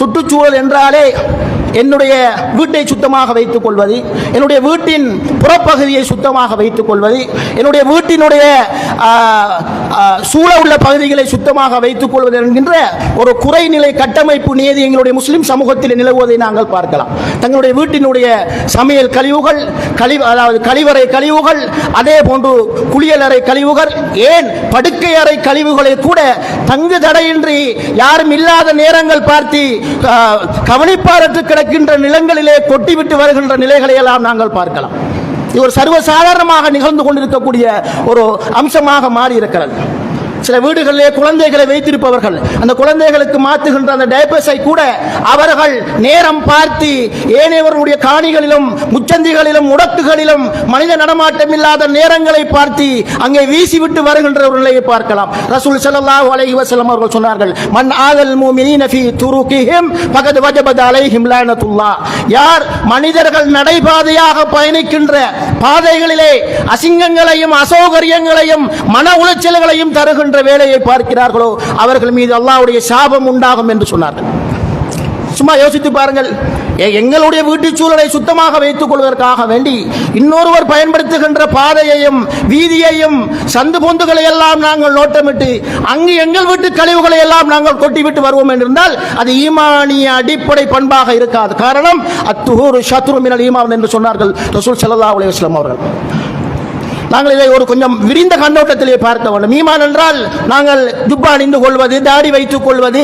சுற்றுச்சூழல் என்றாலே என்னுடைய வீட்டை சுத்தமாக வைத்துக் கொள்வது, என்னுடைய வீட்டின் புறப்பகுதியை சுத்தமாக வைத்துக் கொள்வது, என்னுடைய வீட்டினுடைய சூழ உள்ள பகுதிகளை சுத்தமாக வைத்துக் கொள்வது என்கின்ற ஒரு குறைநிலை கட்டமைப்பு நியதி எங்களுடைய முஸ்லிம் சமூகத்தில் நிலவுவதை நாங்கள் பார்க்கலாம். தங்களுடைய வீட்டினுடைய சமையல் கழிவுகள், அதாவது கழிவறை கழிவுகள், அதே போன்று குளியலறை கழிவுகள், ஏன் படுக்கை அறை கழிவுகளை கூட தங்கு தடையின்றி யாரும் இல்லாத நேரங்கள் பார்த்து கவனிப்பாரற்று கிடக்கின்ற நிலங்களிலே கொட்டிவிட்டு வருகின்ற நிலைகளை எல்லாம் நாங்கள் பார்க்கலாம். இது ஒரு சர்வசாதாரணமாக நிகழ்ந்து கொண்டிருக்கக்கூடிய ஒரு அம்சமாக மாறி இருக்கிறது. சில வீடுகளிலே குழந்தைகளை வைத்திருப்பவர்கள் அந்த குழந்தைகளுக்கு மாற்றுகின்ற அந்த டைப்பர்ஸை கூட அவர்கள் நேரம் பார்த்து ஏனையவர்களுடைய காணிகளிலும் முச்சந்திகளிலும் முடக்குகளிலும் மனித நடமாட்டம் இல்லாத நேரங்களை பார்த்து அங்கே வீசிவிட்டு வருகின்ற ஒரு நிலையை பார்க்கலாம். ரசூல் ஸல்லல்லாஹு அலைஹி வஸல்லம் அவர்கள் சொன்னார்கள், மன் ஆதல் முஃமினீன ஃபீ துருகிஹிம் ஃபகத் வஜபத் அலைஹிம் லானத்துல்லாஹ். யார் மனிதர்கள் நடைபாதையாக பயணிக்கின்ற பாதைகளிலே அசிங்கங்களையும் அசௌகரியங்களையும் மன உளைச்சல்களையும் தருகின்ற வேலையை பார்க்கிறார்களோ அவர்கள் மீது அல்லாஹ்வுடைய சாபம் உண்டாகும் என்று சொன்னார்கள். சும்மா யோசித்து பாருங்கள். எங்களுடைய வீட்டு சூழலை சுத்தமாக வைத்துக் கொள்வதற்காக வேண்டி இன்னொருவர் பயன்படுத்துகின்ற பாதையையும் வீதியையும் சந்து பொந்துகளை எல்லாம் நாங்கள் நோட்டமிட்டு அங்கு எங்கள் வீட்டு கழிவுகளை எல்லாம் நாங்கள் கொட்டிவிட்டு வருவோம் என்றிருந்தால் அது ஈமானிய அடிப்படை பண்பாக இருக்காது. காரணம் அத்துஹூரு ஷத்ரு மினல் ஈமான் என்று சொன்னார்கள் ரசூல் ஸல்லல்லாஹு அலைஹி வஸல்லம் அவர்கள். நாங்கள் இதை ஒரு கொஞ்சம் விரிந்த கண்ணோட்டத்திலே பார்க்க வேண்டும். ஈமான் என்றால் நாங்கள் ஜுப்பா அணிந்து கொள்வது, தாடி வைத்துக் கொள்வது,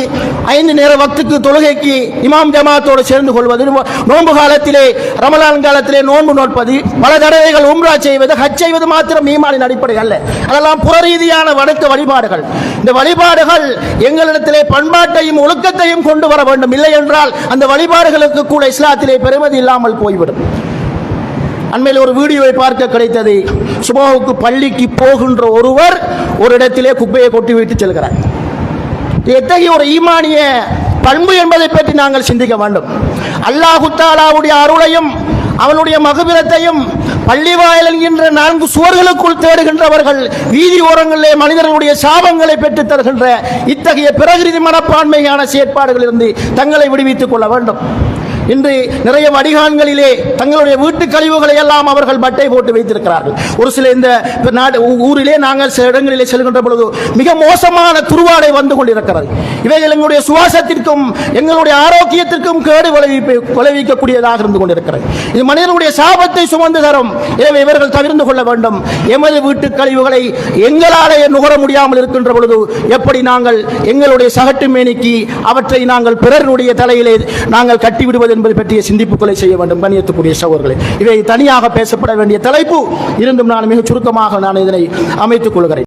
5 நேர வக்துக்கு தொழுகைக்கு இமாம் ஜமாத்தோடு சேர்ந்து கொள்வது, நோன்பு காலத்திலே ரமலான் காலத்திலே நோன்பு நோட்பது, பல தடவைகள் உம்ரா செய்வது, ஹஜ் செய்வது மாத்திரம் ஈமானின் அடிப்படை அல்ல. அதெல்லாம் புற ரீதியான வணக்க வழிபாடுகள். இந்த வழிபாடுகள் எங்களிடத்திலே பண்பாட்டையும் ஒழுக்கத்தையும் கொண்டு வர வேண்டும். இல்லை என்றால் அந்த வழிபாடுகளுக்கு கூட இஸ்லாத்திலே பெருமதி இல்லாமல் போய்விடும். அண்மையில் ஒரு வீடியோவை பார்க்க கிடைத்தது. சுபஹுக்கு பள்ளிக்கு போகின்ற ஒருவர் ஒரு இடத்திலே குப்பையை கொட்டி வைத்து செல்கிறார். எத்தகைய ஒரு ஈமானிய பண்பு என்பதை பற்றி நாங்கள் சிந்திக்க வேண்டும். அல்லாஹு தஆலாவுடைய அருளையும் அவனுடைய மகபிரத்தையும் பள்ளி வாயில் என்கின்ற 4 சுவர்களுக்குள் தேடுகின்றவர்கள் வீதி ஓரங்களிலே மனிதர்களுடைய சாபங்களை பெற்றுத் தருகின்ற இத்தகைய பிரகிருதி மனப்பான்மையான செயற்பாடுகளிலிருந்து தங்களை விடுவித்துக் கொள்ள வேண்டும். இன்று நிறைய வடிகான்களிலே தங்களுடைய வீட்டு கழிவுகளை எல்லாம் அவர்கள் பட்டை போட்டு வைத்திருக்கிறார்கள். ஒரு சில இந்த ஊரிலே நாங்கள் சில இடங்களிலே செல்கின்ற பொழுது மிக மோசமான துருவாடை வந்து கொண்டிருக்கிறது. இவைகள் எங்களுடைய சுவாசத்திற்கும் எங்களுடைய ஆரோக்கியத்திற்கும் கேடு விளைவிக்கக்கூடியதாக இருந்து கொண்டிருக்கிறது. இது மனிதனுடைய சாபத்தை சுமந்து தரும். எனவே இவர்கள் தவிர்த்து கொள்ள வேண்டும். எமது வீட்டு கழிவுகளை எங்களாலே நுகர முடியாமல் இருக்கின்ற பொழுது எப்படி நாங்கள் எங்களுடைய சகட்டு மேனிக்கு அவற்றை நாங்கள் பிறருடைய தலையிலே நாங்கள் கட்டிவிடுவது என்பதை பற்றிய சிந்திப்புகளை செய்ய வேண்டும். கண்ணியத்துக்குரிய சகோதரர்களே, இவை தனியாக பேசப்பட வேண்டிய தலைப்பு இருந்தும் நான் மிக சுருக்கமாக நான் இதனை அமைத்துக் கொள்கிறேன்.